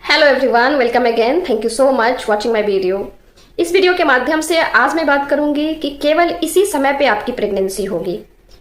Hello everyone, welcome again. Thank you so much watching my video. इस video के माध्यम से आज मैं बात करूंगी कि केवल इसी समय पे आपकी प्रेगनेंसी होगी,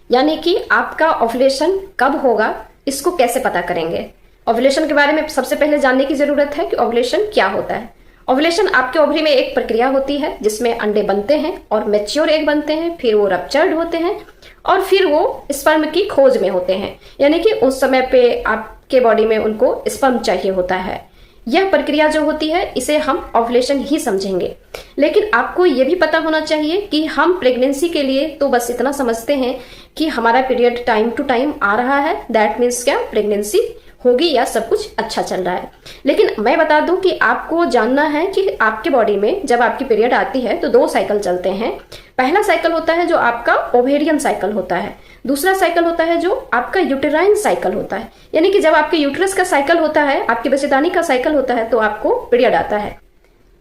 यानी कि आपका ओव्यूलेशन कब होगा, इसको कैसे पता करेंगे। ओव्यूलेशन के बारे में सबसे पहले जानने की जरूरत है कि ओव्यूलेशन क्या होता है। ओव्यूलेशन आपके ओवरी में एक प्रक्रिया होती है जिसमें अंडे बनते हैं और मैच्योर एग बनते हैं, फिर वो रप्चर्ड होते हैं और फिर वो स्पर्म की खोज में होते हैं, यानी कि उस समय पे आपके बॉडी में उनको स्पर्म चाहिए होता है। यह प्रक्रिया जो होती है इसे हम ओव्यूलेशन ही समझेंगे। लेकिन आपको यह भी पता होना चाहिए कि हम प्रेगनेंसी के लिए तो बस इतना समझते हैं कि हमारा पीरियड टाइम टू टाइम आ रहा है, दैट मीन्स क्या प्रेगनेंसी होगी या सब कुछ अच्छा चल रहा है। लेकिन मैं बता दूं कि आपको जानना है कि आपके बॉडी में जब आपकी पीरियड आती है तो 2 साइकिल चलते हैं। पहला साइकिल होता है जो आपका ओवेरियन साइकिल होता है, दूसरा साइकिल होता है जो आपका यूटेराइन साइकिल होता है। यानी कि जब आपके यूट्रस का साइकिल होता है, आपकी बच्चेदानी का साइकिल होता है तो आपको पीरियड आता है।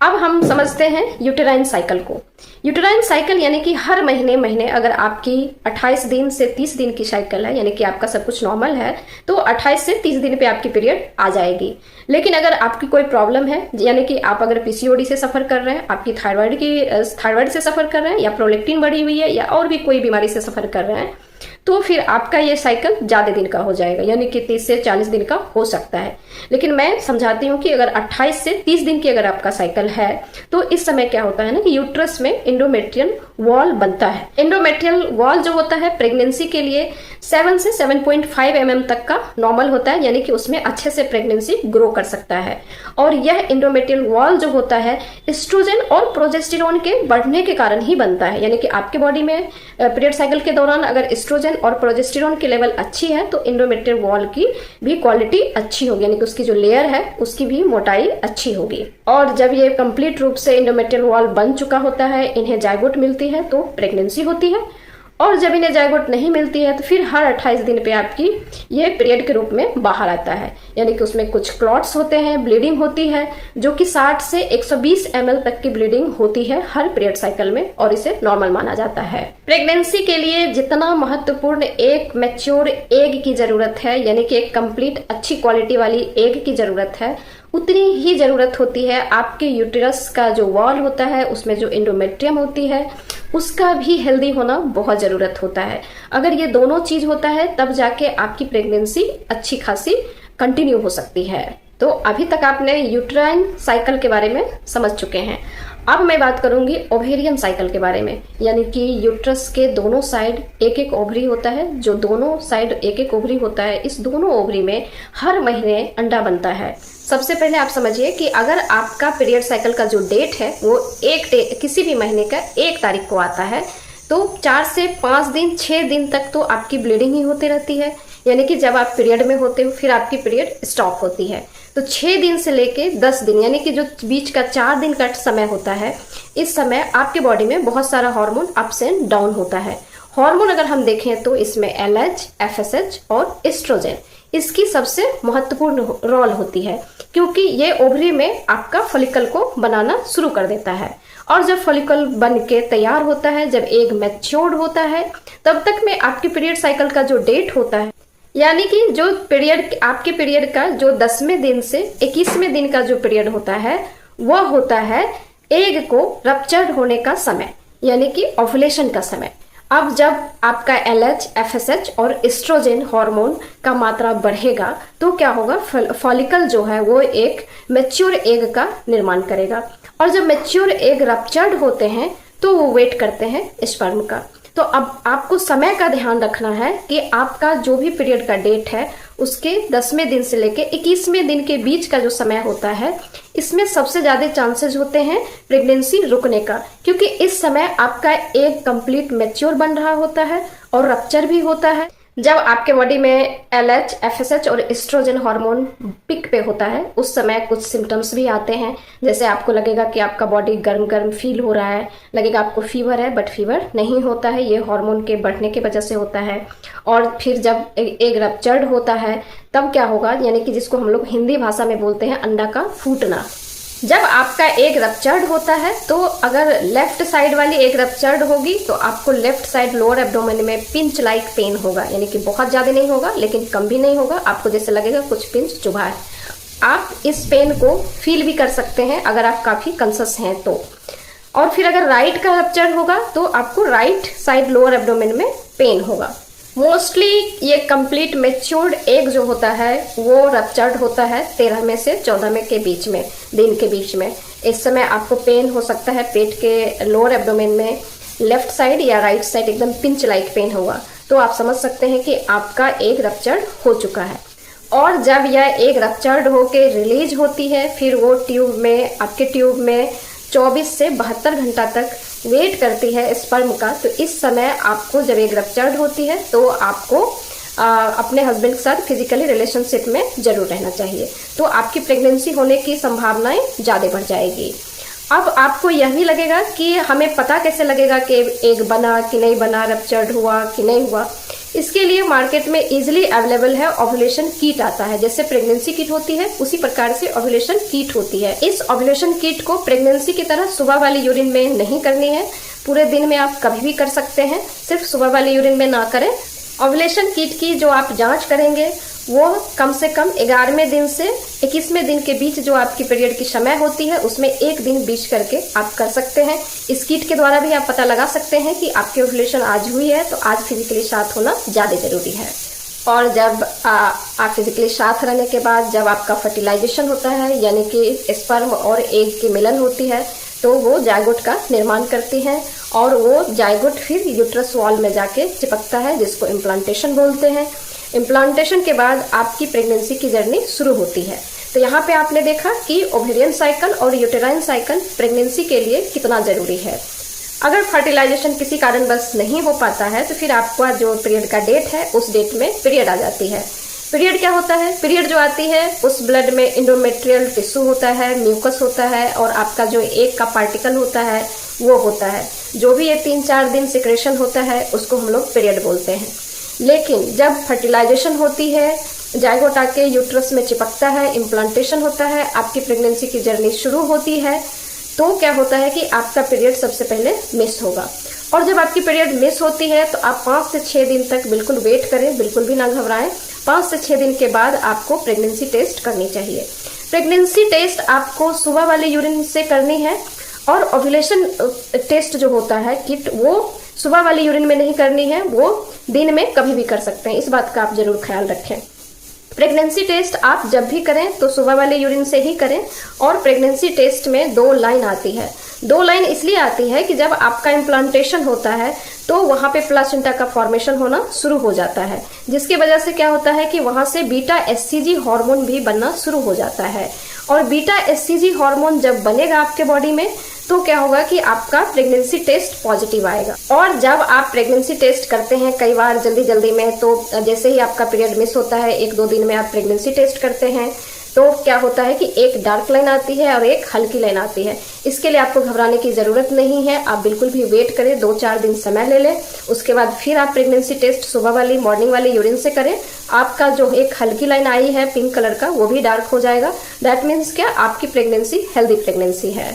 अब हम समझते हैं यूटेराइन साइकिल को। यूटेराइन साइकिल यानी कि हर महीने अगर आपकी 28 दिन से 30 दिन की साइकिल है, यानी कि आपका सब कुछ नॉर्मल है, तो 28 से 30 दिन पे आपकी पीरियड आ जाएगी। लेकिन अगर आपकी कोई प्रॉब्लम है, यानी कि आप अगर पीसीओडी से सफर कर रहे हैं, आपकी थायराइड से सफर कर रहे हैं, या प्रोलेक्टिन बढ़ी हुई है, या और भी कोई बीमारी से सफर कर रहे हैं, तो फिर आपका ये साइकिल ज्यादा दिन का हो जाएगा, यानी कि 30 से 40 दिन का हो सकता है। लेकिन मैं समझाती हूँ कि अगर 28 से 30 दिन की अगर आपका साइकिल है तो इस समय क्या होता है ना कि यूट्रस में एंडोमेट्रियल वॉल बनता है। एंडोमेट्रियल वॉल जो होता है प्रेगनेंसी के लिए 7 से 7.5 mm तक का नॉर्मल होता है, यानी कि उसमें अच्छे से प्रेगनेंसी ग्रो कर सकता है। और यह एंडोमेट्रियल वॉल जो होता है एस्ट्रोजन और प्रोजेस्टेरोन के बढ़ने के कारण ही बनता है। यानी कि आपके बॉडी में पीरियड साइकिल के दौरान अगर एस्ट्रोजन और प्रोजेस्टेरोन की लेवल अच्छी है तो एंडोमेट्रियल वॉल की भी क्वालिटी अच्छी होगी, यानी कि उसकी जो लेयर है उसकी भी मोटाई अच्छी होगी। और जब ये कंप्लीट रूप से एंडोमेट्रियल वॉल बन चुका होता है, इन्हें जायगोट मिलती है तो प्रेगनेंसी होती है। और जब इन्हें जायगोट नहीं मिलती है तो फिर हर 28 दिन पे आपकी ये पीरियड के रूप में बाहर आता है, यानी कि उसमें कुछ क्लॉट्स होते हैं, ब्लीडिंग होती है, जो कि 60 से 120 ml तक की ब्लीडिंग होती है हर पीरियड साइकिल में, और इसे नॉर्मल माना जाता है। प्रेगनेंसी के लिए जितना महत्वपूर्ण एक मैच्योर एग की जरूरत है, यानी कि एक कंप्लीट अच्छी क्वालिटी वाली एग की जरूरत है, उतनी ही जरूरत होती है आपके यूटेरस का जो वॉल होता है, उसमें जो एंडोमेट्रियम होती है उसका भी हेल्दी होना बहुत जरूरत होता है। अगर ये दोनों चीज होता है तब जाके आपकी प्रेगनेंसी अच्छी खासी कंटिन्यू हो सकती है। तो अभी तक आपने यूटेराइन साइकिल के बारे में समझ चुके हैं। अब मैं बात करूंगी ओवेरियन साइकिल के बारे में, यानी कि यूट्रस के दोनों साइड एक एक ओवरी होता है। जो दोनों साइड एक एक ओवरी होता है, इस दोनों ओवरी में हर महीने अंडा बनता है। सबसे पहले आप समझिए कि अगर आपका पीरियड साइकिल का जो डेट है वो किसी भी महीने का 1 तारीख को आता है तो 4 से 5 दिन 6 दिन तक तो आपकी ब्लीडिंग ही होती रहती है, यानी कि जब आप पीरियड में होते हो फिर आपकी पीरियड स्टॉप होती है। तो 6 दिन से लेके 10 दिन, यानी कि जो बीच का 4 दिन का समय होता है, इस समय आपके बॉडी में बहुत सारा हार्मोन अप्स एंड डाउन होता है। हार्मोन अगर हम देखें तो इसमें LH, FSH और एस्ट्रोजन, इसकी सबसे महत्वपूर्ण रोल होती है, क्योंकि ये ओवरी में आपका फॉलिकल को बनाना शुरू कर देता है। और जब फॉलिकल बन के तैयार होता है, जब एग मैच्योर्ड होता है, तब तक में आपकी पीरियड साइकिल का जो डेट होता है, यानी कि जो पीरियड आपके पीरियड का जो 10वें दिन से 21वें दिन का जो पीरियड होता है वह होता है एग को रप्चर्ड होने का समय, यानी कि ओव्यूलेशन का समय। अब जब आपका LH, FSH और एस्ट्रोजन हार्मोन का मात्रा बढ़ेगा तो क्या होगा, फॉलिकल जो है वो एक मैच्योर एग का निर्माण करेगा। और जब मैच्योर एग रप्चर्ड होते हैं तो वो वेट करते हैं स्पर्म का। तो अब आपको समय का ध्यान रखना है कि आपका जो भी पीरियड का डेट है उसके 10वें दिन से लेके 21वें दिन के बीच का जो समय होता है, इसमें सबसे ज्यादा चांसेस होते हैं प्रेगनेंसी रुकने का, क्योंकि इस समय आपका एग कंप्लीट मैच्योर बन रहा होता है और रप्चर भी होता है। जब आपके बॉडी में LH, FSH और एस्ट्रोजन हार्मोन पिक पे होता है उस समय कुछ सिम्टम्स भी आते हैं, जैसे आपको लगेगा कि आपका बॉडी गर्म गर्म फील हो रहा है, लगेगा आपको फीवर है, बट फीवर नहीं होता है, ये हार्मोन के बढ़ने की वजह से होता है। और फिर जब एग रप्चर्ड होता है तब क्या होगा, यानी कि जिसको हम लोग हिंदी भाषा में बोलते हैं अंडा का फूटना। जब आपका एग रप्चर्ड होता है तो अगर लेफ्ट साइड वाली एग रप्चर्ड होगी तो आपको लेफ्ट साइड लोअर एब्डोमेन में पिंच लाइक पेन होगा, यानी कि बहुत ज्यादा नहीं होगा लेकिन कम भी नहीं होगा, आपको जैसे लगेगा कुछ पिंच चुभा है। आप इस पेन को फील भी कर सकते हैं अगर आप काफ़ी कॉन्शियस हैं तो। और फिर अगर राइट का रप्चर होगा तो आपको राइट साइड लोअर एब्डोमेन में पेन होगा। मोस्टली ये कंप्लीट मेच्योर्ड एग जो होता है वो रप्चर्ड होता है 13 में से 14 में के बीच में, दिन के बीच में। इस समय आपको पेन हो सकता है पेट के लोअर एब्डोमेन में, लेफ्ट साइड या राइट साइड एकदम पिंच लाइक पेन होगा, तो आप समझ सकते हैं कि आपका एग रप्चर्ड हो चुका है। और जब यह एग रप्चर्ड होके रिलीज होती है फिर वो ट्यूब में, आपके ट्यूब में 24 से 72 घंटा तक वेट करती है स्पर्म का। तो इस समय आपको जब एग रप्चर्ड होती है तो आपको अपने हस्बैंड के साथ फिजिकली रिलेशनशिप में जरूर रहना चाहिए, तो आपकी प्रेगनेंसी होने की संभावनाएं ज़्यादा बढ़ जाएगी। अब आपको यह भी लगेगा कि हमें पता कैसे लगेगा कि एग बना कि नहीं बना, रप्चर्ड हुआ कि नहीं हुआ। इसके लिए मार्केट में इजीली अवेलेबल है ओव्यूलेशन किट आता है। जैसे प्रेगनेंसी किट होती है उसी प्रकार से ओव्यूलेशन किट होती है। इस ओव्यूलेशन किट को प्रेगनेंसी की तरह सुबह वाली यूरिन में नहीं करनी है, पूरे दिन में आप कभी भी कर सकते हैं, सिर्फ सुबह वाली यूरिन में ना करें। ओव्यूलेशन किट की जो आप जांच करेंगे वो कम से कम 11वें दिन से 21वें दिन के बीच जो आपकी पीरियड की समय होती है उसमें एक दिन बीच करके आप कर सकते हैं। इस किट के द्वारा भी आप पता लगा सकते हैं कि आपकी ओव्यूलेशन आज हुई है तो आज फिजिकली साथ होना ज़्यादा जरूरी है। और जब आप फिजिकली साथ रहने के बाद जब आपका फर्टिलाइजेशन होता है यानी कि स्पर्म और एग की मिलन होती है तो वो जायगोट का निर्माण करती हैं और वो जायगोट फिर यूट्रस वॉल में जाके चिपकता है, जिसको इम्प्लांटेशन बोलते हैं। इम्प्लांटेशन के बाद आपकी प्रेगनेंसी की जर्नी शुरू होती है। तो यहाँ पे आपने देखा कि ओवेरियन साइकिल और यूटेराइन साइकिल प्रेगनेंसी के लिए कितना जरूरी है। अगर फर्टिलाइजेशन किसी कारणवश नहीं हो पाता है तो फिर आपका जो पीरियड का डेट है उस डेट में पीरियड आ जाती है। पीरियड क्या होता है? पीरियड जो आती है उस ब्लड में इंडोमेट्रियल टिश्यू होता है, म्यूकस होता है और आपका जो एग का पार्टिकल होता है वो होता है। जो भी ये 3-4 दिन सिक्रेशन होता है उसको हम लोग पीरियड बोलते हैं। लेकिन जब फर्टिलाइजेशन होती है, जायगोट आके यूट्रस में चिपकता है, इम्प्लांटेशन होता है, आपकी प्रेगनेंसी की जर्नी शुरू होती है, तो क्या होता है कि आपका पीरियड सबसे पहले मिस होगा। और जब आपकी पीरियड मिस होती है तो आप 5 से 6 दिन तक बिल्कुल वेट करें, बिल्कुल भी ना घबराएं। 5 से 6 दिन के बाद आपको प्रेगनेंसी टेस्ट करनी चाहिए। प्रेगनेंसी टेस्ट आपको सुबह वाले यूरिन से करनी है और ओव्यूलेशन टेस्ट जो होता है किट वो सुबह वाली यूरिन में नहीं करनी है, वो दिन में कभी भी कर सकते हैं। इस बात का आप जरूर ख्याल रखें। प्रेगनेंसी टेस्ट आप जब भी करें तो सुबह वाले यूरिन से ही करें। और प्रेगनेंसी टेस्ट में 2 लाइन आती है। 2 लाइन इसलिए आती है कि जब आपका इम्प्लांटेशन होता है तो वहाँ पे प्लासेंटा का फॉर्मेशन होना शुरू हो जाता है, जिसकी वजह से क्या होता है कि वहाँ से बीटा एचसीजी हार्मोन भी बनना शुरू हो जाता है। और बीटा एचसीजी हार्मोन जब बनेगा आपके बॉडी में तो क्या होगा कि आपका प्रेगनेंसी टेस्ट पॉजिटिव आएगा। और जब आप प्रेगनेंसी टेस्ट करते हैं कई बार जल्दी जल्दी में, तो जैसे ही आपका पीरियड मिस होता है 1-2 दिन में आप प्रेगनेंसी टेस्ट करते हैं तो क्या होता है कि एक डार्क लाइन आती है और एक हल्की लाइन आती है। इसके लिए आपको घबराने की ज़रूरत नहीं है, आप बिल्कुल भी वेट करें, 2-4 दिन समय ले लें। उसके बाद फिर आप प्रेगनेंसी टेस्ट सुबह वाली मॉर्निंग वाली यूरिन से करें। आपका जो एक हल्की लाइन आई है पिंक कलर का वो भी डार्क हो जाएगा। दैट मीन्स क्या, आपकी प्रेगनेंसी हेल्दी प्रेगनेंसी है।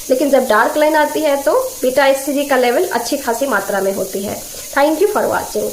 लेकिन जब डार्क लाइन आती है तो बीटा एचसीजी का लेवल अच्छी खासी मात्रा में होती है। Thank you for watching.